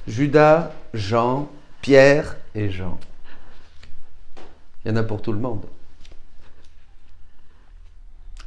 Judas, Jean, Pierre et Jean. Il y en a pour tout le monde.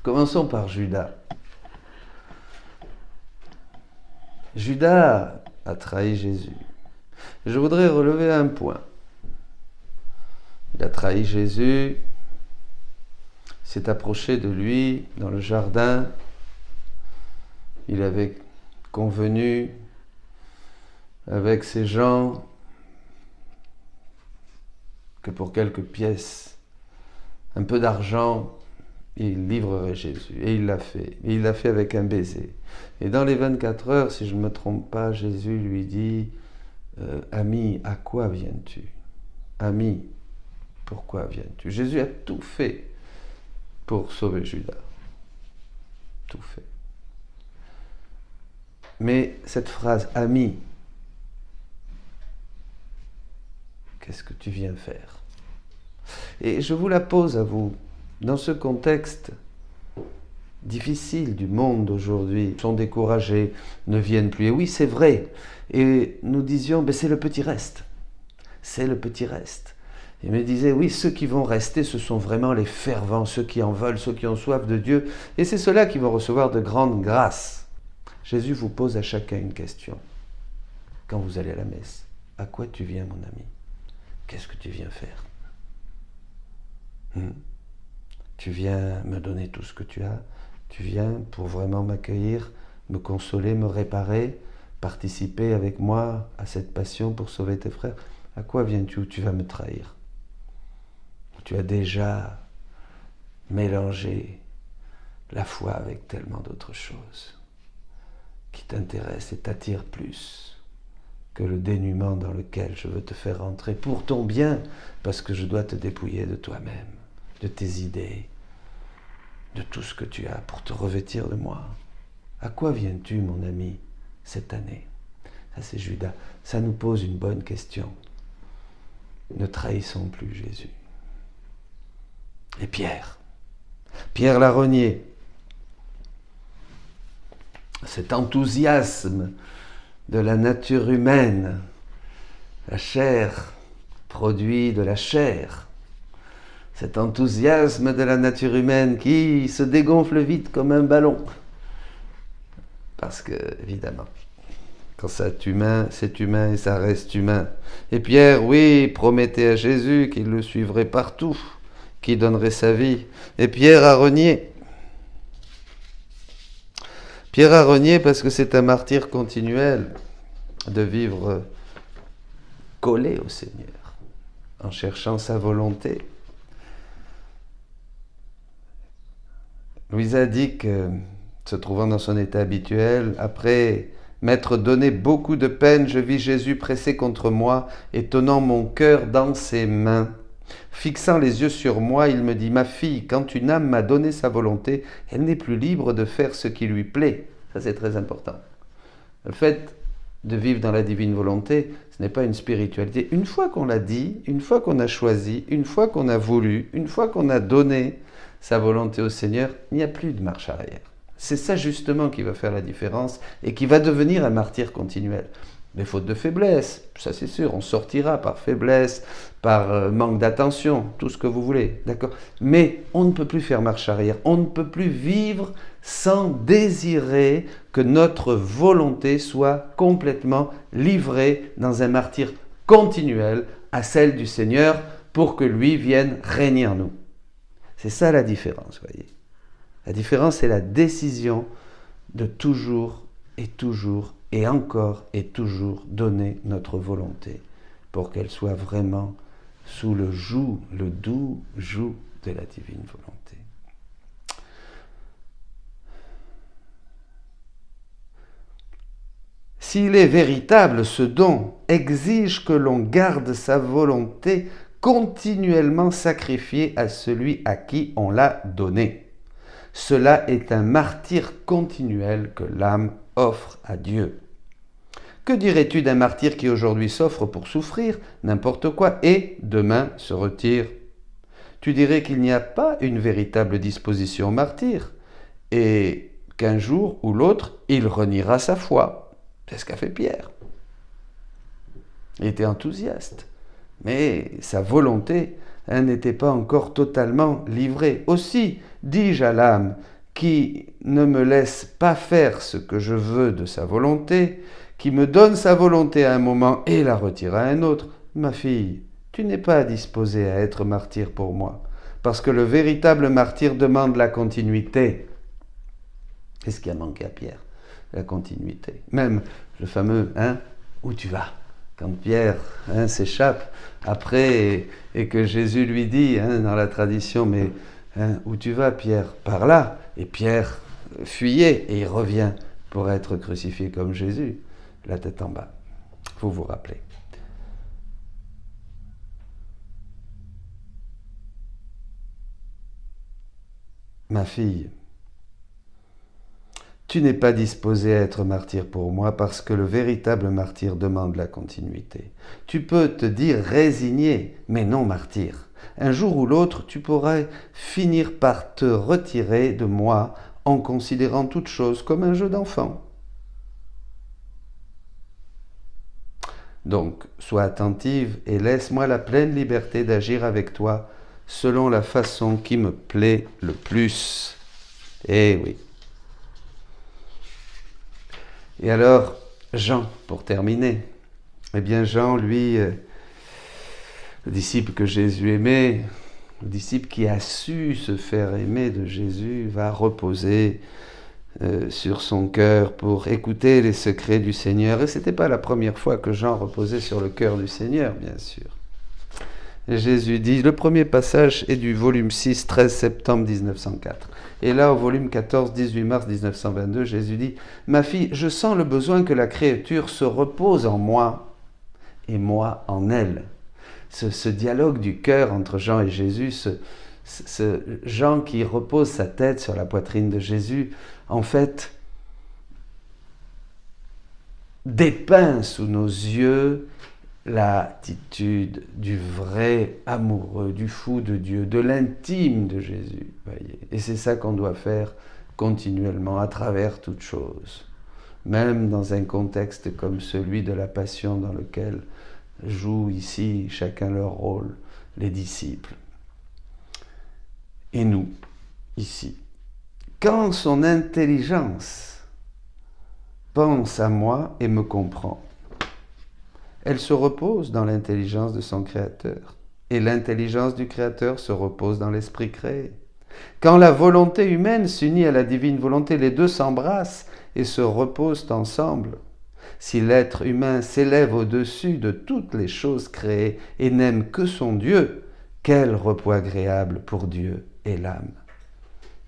Commençons par Judas. Judas a trahi Jésus. Je voudrais relever un point. Il a trahi Jésus, s'est approché de lui dans le jardin. Il avait convenu avec ses gens que pour quelques pièces, un peu d'argent, il livrerait Jésus. Et il l'a fait. Et il l'a fait avec un baiser. Et dans les 24 heures, si je ne me trompe pas, Jésus lui dit « Ami, à quoi viens-tu ? Ami, pourquoi viens-tu » Jésus a tout fait pour sauver Judas. Tout fait. Mais cette phrase « Ami », qu'est-ce que tu viens faire ? Et je vous la pose à vous. Dans ce contexte difficile du monde d'aujourd'hui, ils sont découragés, ne viennent plus. Et oui, c'est vrai. Et nous disions, c'est le petit reste. C'est le petit reste. Il me disait, oui, ceux qui vont rester, ce sont vraiment les fervents, ceux qui en veulent, ceux qui ont soif de Dieu. Et c'est ceux-là qui vont recevoir de grandes grâces. Jésus vous pose à chacun une question. Quand vous allez à la messe, à quoi tu viens, mon ami ? Qu'est-ce que tu viens faire ? Tu viens me donner tout ce que tu as. Tu viens pour vraiment m'accueillir, me consoler, me réparer, participer avec moi à cette passion pour sauver tes frères. À quoi viens-tu ou tu vas me trahir ? Tu as déjà mélangé la foi avec tellement d'autres choses qui t'intéressent et t'attirent plus que le dénuement dans lequel je veux te faire entrer pour ton bien, parce que je dois te dépouiller de toi-même, de tes idées, de tout ce que tu as pour te revêtir de moi. À quoi viens-tu, mon ami, cette année ? Ça, c'est Judas. Ça nous pose une bonne question. Ne trahissons plus Jésus. Et Pierre l'a renié. Cet enthousiasme de la nature humaine, la chair, produit de la chair. Cet enthousiasme de la nature humaine qui se dégonfle vite comme un ballon. Parce que, évidemment, quand c'est humain et ça reste humain. Et Pierre, oui, promettait à Jésus qu'il le suivrait partout, qu'il donnerait sa vie. Et Pierre a renié. Pierre a renié parce que c'est un martyre continuel de vivre collé au Seigneur, en cherchant sa volonté. Louisa dit que, se trouvant dans son état habituel, après m'être donné beaucoup de peine, je vis Jésus pressé contre moi et tenant mon cœur dans ses mains. Fixant les yeux sur moi, il me dit « Ma fille, quand une âme m'a donné sa volonté, elle n'est plus libre de faire ce qui lui plaît. » Ça, c'est très important. Le fait de vivre dans la divine volonté, ce n'est pas une spiritualité. Une fois qu'on l'a dit, une fois qu'on a choisi, une fois qu'on a voulu, une fois qu'on a donné sa volonté au Seigneur, il n'y a plus de marche arrière. C'est ça justement qui va faire la différence et qui va devenir un martyr continuel. Les fautes de faiblesse, ça c'est sûr, on sortira par faiblesse, par manque d'attention, tout ce que vous voulez, d'accord ? Mais on ne peut plus faire marche arrière, on ne peut plus vivre sans désirer que notre volonté soit complètement livrée dans un martyr continuel à celle du Seigneur pour que lui vienne régner en nous. C'est ça la différence, voyez. La différence, c'est la décision de toujours et encore et toujours donner notre volonté pour qu'elle soit vraiment sous le doux joug de la divine volonté. S'il est véritable, ce don exige que l'on garde sa volonté continuellement sacrifiée à celui à qui on l'a donnée. Cela est un martyre continuel que l'âme offre à Dieu. Que dirais-tu d'un martyr qui aujourd'hui s'offre pour souffrir n'importe quoi et demain se retire ? Tu dirais qu'il n'y a pas une véritable disposition au martyr et qu'un jour ou l'autre, il reniera sa foi. C'est ce qu'a fait Pierre. Il était enthousiaste, mais sa volonté n'était pas encore totalement livrée. Aussi dis-je à l'âme qui ne me laisse pas faire ce que je veux de sa volonté, qui me donne sa volonté à un moment et la retire à un autre, ma fille, tu n'es pas disposée à être martyr pour moi, parce que le véritable martyr demande la continuité. C'est ce qui a manqué à Pierre, la continuité. Même le fameux « où tu vas ?» Quand Pierre s'échappe après et que Jésus lui dit dans la tradition « mais où tu vas Pierre ?» Par là. Et Pierre fuyait et il revient pour être crucifié comme Jésus, la tête en bas. Vous vous rappelez. Ma fille, tu n'es pas disposée à être martyr pour moi parce que le véritable martyr demande la continuité. Tu peux te dire résigné, mais non martyr. Un jour ou l'autre, tu pourrais finir par te retirer de moi en considérant toute chose comme un jeu d'enfant. Donc, sois attentive et laisse-moi la pleine liberté d'agir avec toi selon la façon qui me plaît le plus. Eh oui. Et alors, Jean, pour terminer, eh bien Jean, lui, le disciple que Jésus aimait, le disciple qui a su se faire aimer de Jésus, va reposer sur son cœur pour écouter les secrets du Seigneur. Et ce n'était pas la première fois que Jean reposait sur le cœur du Seigneur, bien sûr. Et Jésus dit, le premier passage est du volume 6, 13 septembre 1904. Et là, au volume 14, 18 mars 1922, Jésus dit, « Ma fille, je sens le besoin que la créature se repose en moi et moi en elle. » Ce dialogue du cœur entre Jean et Jésus, ce Jean qui repose sa tête sur la poitrine de Jésus, en fait, dépeint sous nos yeux l'attitude du vrai amoureux, du fou de Dieu, de l'intime de Jésus. Voyez. Et c'est ça qu'on doit faire continuellement, à travers toute chose. Même dans un contexte comme celui de la Passion dans lequel jouent ici chacun leur rôle, les disciples. Et nous, ici. Quand son intelligence pense à moi et me comprend, elle se repose dans l'intelligence de son Créateur. Et l'intelligence du Créateur se repose dans l'Esprit créé. Quand la volonté humaine s'unit à la divine volonté, les deux s'embrassent et se reposent ensemble. Si l'être humain s'élève au-dessus de toutes les choses créées et n'aime que son Dieu, quel repos agréable pour Dieu et l'âme.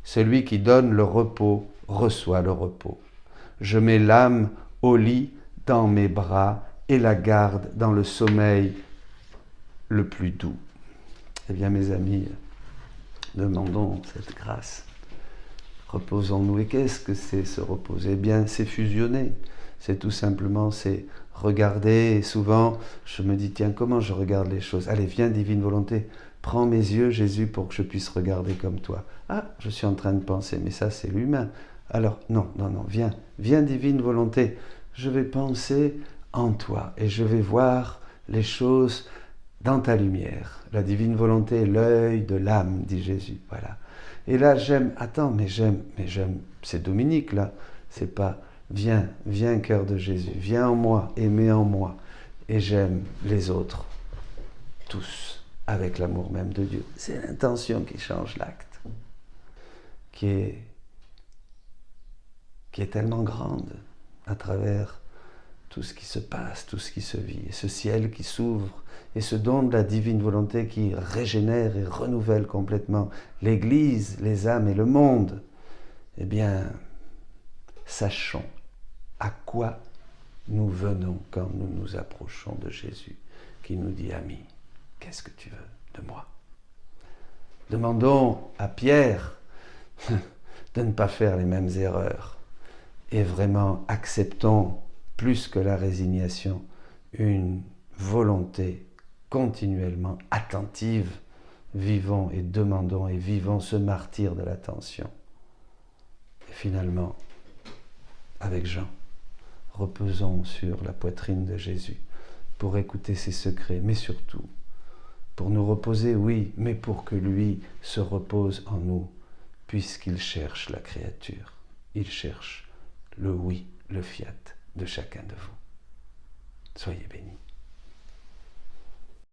Celui qui donne le repos reçoit le repos. Je mets l'âme au lit dans mes bras et la garde dans le sommeil le plus doux. Eh bien, mes amis, demandons cette grâce. Reposons-nous. Et qu'est-ce que c'est se reposer? Eh bien, c'est fusionner. C'est tout simplement, c'est regarder. Et souvent, je me dis, tiens, comment je regarde les choses? Allez, viens, divine volonté. Prends mes yeux, Jésus, pour que je puisse regarder comme toi. Ah, je suis en train de penser, mais ça, c'est l'humain. Alors, non, viens, divine volonté. Je vais penser en toi et je vais voir les choses dans ta lumière. La divine volonté est l'œil de l'âme, dit Jésus. Voilà. Et là, j'aime, c'est Dominique là, c'est pas, viens, cœur de Jésus, viens en moi, aimez en moi, et j'aime les autres, tous, avec l'amour même de Dieu. C'est l'intention qui change l'acte, qui est tellement grande à travers tout ce qui se passe, tout ce qui se vit, et ce ciel qui s'ouvre, et ce don de la divine volonté qui régénère et renouvelle complètement l'Église, les âmes et le monde. Eh bien, sachons à quoi nous venons quand nous nous approchons de Jésus, qui nous dit « Ami, qu'est-ce que tu veux de moi ?» Demandons à Pierre de ne pas faire les mêmes erreurs, et vraiment acceptons plus que la résignation, une volonté continuellement attentive. Vivons et demandons et vivons ce martyre de l'attention. Et finalement, avec Jean, reposons sur la poitrine de Jésus pour écouter ses secrets, mais surtout pour nous reposer, oui, mais pour que lui se repose en nous, puisqu'il cherche la créature. Il cherche le oui, le fiat de chacun de vous. Soyez bénis.